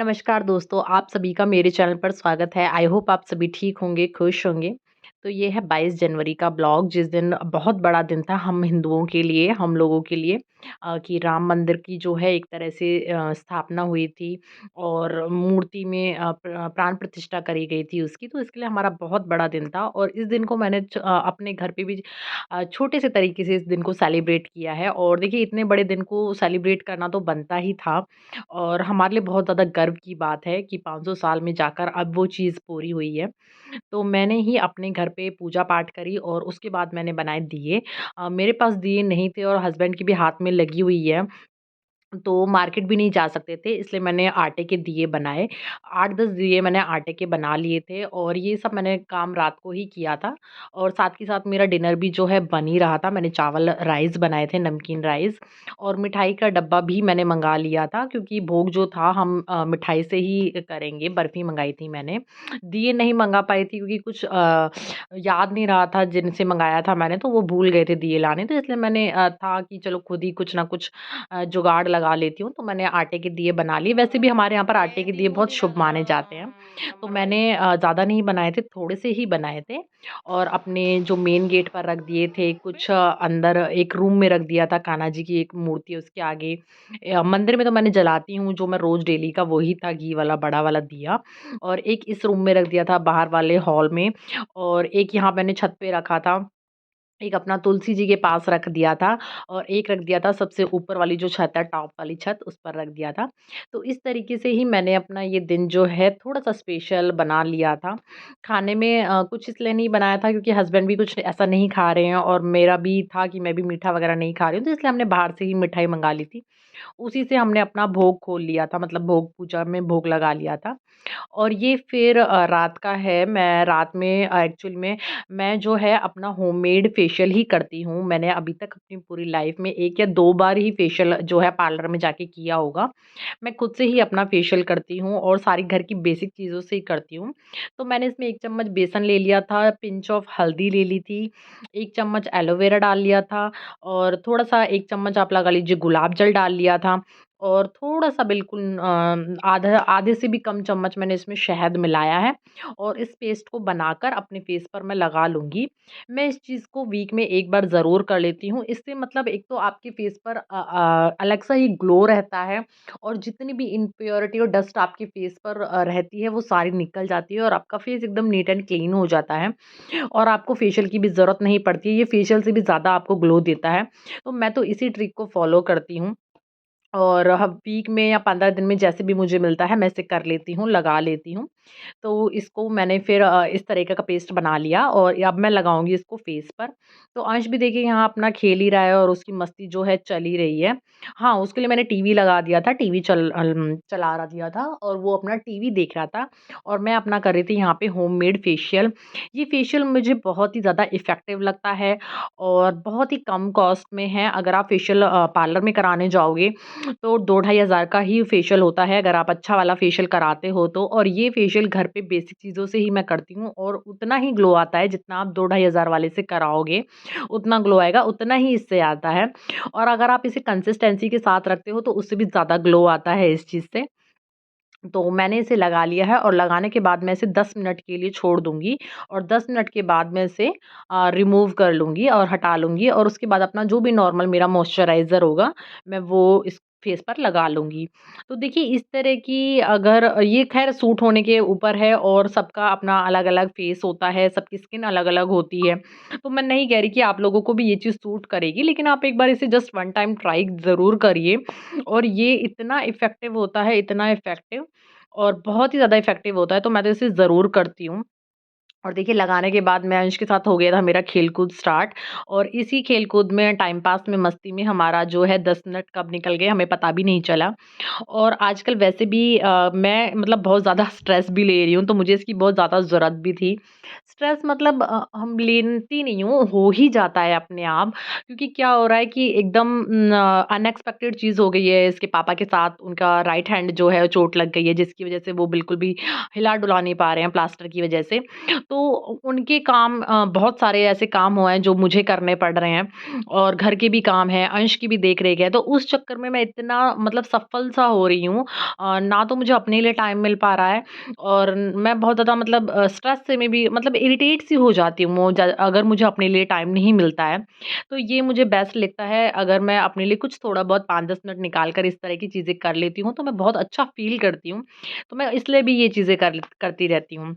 नमस्कार दोस्तों, आप सभी का मेरे चैनल पर स्वागत है। आई होप आप सभी ठीक होंगे, खुश होंगे। तो ये है 22 जनवरी का ब्लॉग जिस दिन बहुत बड़ा दिन था हम हिंदुओं के लिए, हम लोगों के लिए कि राम मंदिर की जो है एक तरह से स्थापना हुई थी और मूर्ति में प्राण प्रतिष्ठा करी गई थी उसकी। तो इसके लिए हमारा बहुत बड़ा दिन था और इस दिन को मैंने अपने घर पे भी छोटे से तरीके से इस दिन को सेलिब्रेट किया है। और देखिए इतने बड़े दिन को सेलिब्रेट करना तो बनता ही था और हमारे लिए बहुत ज़्यादा गर्व की बात है कि 500 साल में जाकर अब वो चीज़ पूरी हुई है। तो मैंने ही अपने घर पे पूजा पाठ करी और उसके बाद मैंने बनाए दिए। मेरे पास दिए नहीं थे और हस्बैंड के भी हाथ में लगी हुई है। तो मार्केट भी नहीं जा सकते थे इसलिए मैंने आटे के दिए बनाए। 8-10 दिए मैंने आटे के बना लिए थे और ये सब मैंने काम रात को ही किया था और साथ के साथ मेरा डिनर भी जो है बन ही रहा था। मैंने चावल राइस बनाए थे, नमकीन राइस और मिठाई का डब्बा भी मैंने मँगा लिया था क्योंकि भोग जो था हम मिठाई से ही करेंगे, बर्फ़ी मँगाई थी मैंने। दिए नहीं मँगा पाई थी क्योंकि कुछ याद नहीं रहा था जिनसे मँगाया था मैंने, तो वो भूल गए थे दिए लाने, तो इसलिए मैंने था कि चलो खुद ही कुछ ना कुछ जुगाड़ लगा लेती हूँ, तो मैंने आटे के दिए बना लिए। वैसे भी हमारे यहाँ पर आटे के दिए बहुत शुभ माने जाते हैं। तो मैंने ज़्यादा नहीं बनाए थे, थोड़े से ही बनाए थे और अपने जो मेन गेट पर रख दिए थे, कुछ अंदर एक रूम में रख दिया था, कान्हा जी की एक मूर्ति है उसके आगे। मंदिर में तो मैंने जलाती हूँ, जो मैं रोज़ डेली का वही था घी वाला बड़ा वाला दिया और एक इस रूम में रख दिया था बाहर वाले हॉल में और एक यहाँ मैंने छत पे रखा था। एक अपना तुलसी जी के पास रख दिया था और एक रख दिया था सबसे ऊपर वाली जो छत है, टॉप वाली छत, उस पर रख दिया था। तो इस तरीके से ही मैंने अपना ये दिन जो है थोड़ा-सा स्पेशल बना लिया था। खाने में कुछ इसलिए नहीं बनाया था क्योंकि हस्बैंड भी कुछ ऐसा नहीं खा रहे हैं और मेरा भी था कि मैं भी मीठा वगैरह नहीं खा रही हूँ, तो इसलिए हमने बाहर से ही मिठाई मँगा ली थी। उसी से हमने अपना भोग खोल लिया था, मतलब भोग पूजा में भोग लगा लिया था। और ये फिर रात का है, मैं रात में एक्चुअल में मैं जो है अपना होममेड फेशियल ही करती हूँ। मैंने अभी तक अपनी पूरी लाइफ़ में 1 या 2 बार ही फेशियल जो है पार्लर में जाके किया होगा। मैं खुद से ही अपना फेशियल करती हूँ और सारी घर की बेसिक चीज़ों से ही करती हूँ। तो मैंने इसमें 1 चम्मच बेसन ले लिया था, पिंच ऑफ हल्दी ले ली थी, 1 चम्मच एलोवेरा डाल लिया था और थोड़ा-सा 1 चम्मच आप लगा लीजिए गुलाब जल डाल लिया था और थोड़ा-सा बिल्कुल आधा आधे से भी कम चम्मच मैंने इसमें शहद मिलाया है और इस पेस्ट को बनाकर अपने फेस पर मैं लगा लूँगी। मैं इस चीज़ को वीक में 1 बार ज़रूर कर लेती हूँ। इससे मतलब एक तो आपके फेस पर अलग सा ही ग्लो रहता है और जितनी भी इम्प्योरिटी और डस्ट आपके फेस पर रहती है वो सारी निकल जाती है और आपका फेस एकदम नीट एंड क्लीन हो जाता है और आपको फेशियल की भी ज़रूरत नहीं पड़ती है। ये फेशियल से भी ज़्यादा आपको ग्लो देता है। तो मैं तो इसी ट्रिक को फ़ॉलो करती हूँ। और ह वीक में या 15 दिन में जैसे भी मुझे मिलता है मैं इसे कर लेती हूँ, लगा लेती हूँ। तो इसको मैंने फिर इस तरीके का पेस्ट बना लिया और अब मैं लगाऊँगी इसको फेस पर। तो अंश भी देखिए यहाँ अपना खेल ही रहा है और उसकी मस्ती जो है चल ही रही है। हाँ, उसके लिए मैंने टीवी लगा दिया था, टीवी चला रहा दिया था और वो अपना टीवी देख रहा था और मैं अपना कर रही थी यहाँ पे होममेड फेशियल। ये फेशियल मुझे बहुत ही ज़्यादा इफ़ेक्टिव लगता है और बहुत ही कम कॉस्ट में है। अगर आप फेशियल पार्लर में कराने जाओगे तो 2 ढाई हज़ार का ही फेशियल होता है अगर आप अच्छा वाला फेशियल कराते हो तो और ये फेशियल घर पे बेसिक चीज़ों से ही मैं करती हूँ और उतना ही ग्लो आता है जितना आप 2 ढाई हज़ार वाले से कराओगे, उतना ग्लो आएगा, उतना ही इससे आता है। और अगर आप इसे कंसिस्टेंसी के साथ रखते हो तो उससे भी ज़्यादा ग्लो आता है इस चीज़ से। तो मैंने इसे लगा लिया है और लगाने के बाद मैं इसे 10 मिनट के लिए छोड़ दूँगी और 10 मिनट के बाद मैं इसे रिमूव कर लूँगी और हटा लूँगी और उसके बाद अपना जो भी नॉर्मल मेरा मॉइस्चराइज़र होगा, मैं वो इस फेस पर लगा लूँगी। तो देखिए इस तरह की अगर ये ख़ैर सूट होने के ऊपर है और सबका अपना अलग-अलग फेस होता है, सबकी स्किन अलग-अलग होती है। तो मैं नहीं कह रही कि आप लोगों को भी ये चीज़ सूट करेगी, लेकिन आप एक बार इसे जस्ट वन टाइम ट्राई ज़रूर करिए और ये इतना इफ़ेक्टिव होता है, इतना इफ़ेक्टिव और बहुत ही ज़्यादा इफ़ेक्टिव होता है, तो मैं तो इसे ज़रूर करती हूँ। और देखिए लगाने के बाद मैं अंश के साथ हो गया था मेरा खेल-कूद स्टार्ट और इसी खेल-कूद में टाइम पास में, मस्ती में हमारा जो है 10 मिनट कब निकल गए हमें पता भी नहीं चला। और आजकल वैसे भी मैं मतलब बहुत ज़्यादा स्ट्रेस भी ले रही हूँ, तो मुझे इसकी बहुत ज़्यादा ज़रूरत भी थी। स्ट्रेस मतलब हम लेती नहीं हूँ, हो ही जाता है अपने आप क्योंकि क्या हो रहा है कि एकदम अनएक्सपेक्टेड चीज़ हो गई है इसके पापा के साथ, उनका राइट हैंड जो है चोट लग गई है जिसकी वज़ह से वो बिल्कुल भी हिला-डुला नहीं पा रहे हैं प्लास्टर की वज़ह से। तो उनके काम बहुत सारे ऐसे काम हुए हैं जो मुझे करने पड़ रहे हैं और घर के भी काम हैं, अंश की भी देख-रेख है। तो उस चक्कर में मैं इतना मतलब सफल-सा हो रही हूँ ना तो मुझे अपने लिए टाइम मिल पा रहा है और मैं बहुत ज़्यादा मतलब स्ट्रेस से में भी मतलब इरिटेट सी हो जाती हूँ अगर मुझे अपने लिए टाइम नहीं मिलता है। तो ये मुझे बेस्ट लगता है अगर मैं अपने लिए कुछ थोड़ा बहुत 5-10 मिनट निकाल कर इस तरह की चीज़ें कर लेती हूँ, तो मैं बहुत अच्छा फ़ील करती हूँ। तो मैं इसलिए भी ये चीज़ें करती रहती हूँ।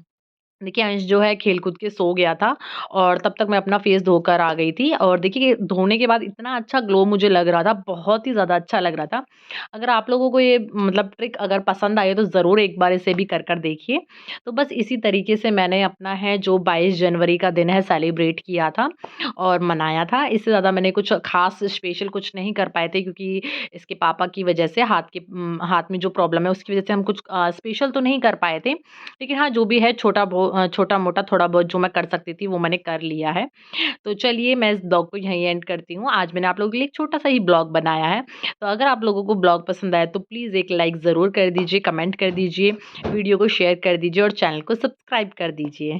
देखिए, अंश जो है खेल-कूद के सो गया था और तब तक मैं अपना फेस धोकर आ गई थी और देखिए धोने के बाद इतना अच्छा ग्लो मुझे लग रहा था, बहुत ही ज़्यादा अच्छा लग रहा था। अगर आप लोगों को ये मतलब ट्रिक अगर पसंद आई है तो ज़रूर एक बार इसे भी कर देखिए। तो बस इसी तरीके से मैंने अपना है जो 22 जनवरी का दिन है सेलिब्रेट किया था और मनाया था। इससे ज़्यादा मैंने कुछ ख़ास स्पेशल कुछ नहीं कर पाए थे क्योंकि इसके पापा की वजह से हाथ में जो प्रॉब्लम है उसकी वजह से हम कुछ स्पेशल तो नहीं कर पाए थे। लेकिन हाँ, जो भी है छोटा-मोटा थोड़ा बहुत जो मैं कर सकती थी वो मैंने कर लिया है। तो चलिए मैं इस ब्लॉग को यहीं एंड करती हूँ। आज मैंने आप लोगों के लिए एक छोटा-सा ही ब्लॉग बनाया है। तो अगर आप लोगों को ब्लॉग पसंद आया तो प्लीज़ एक लाइक ज़रूर कर दीजिए, कमेंट कर दीजिए, वीडियो को शेयर कर दीजिए और चैनल को सब्सक्राइब कर दीजिए।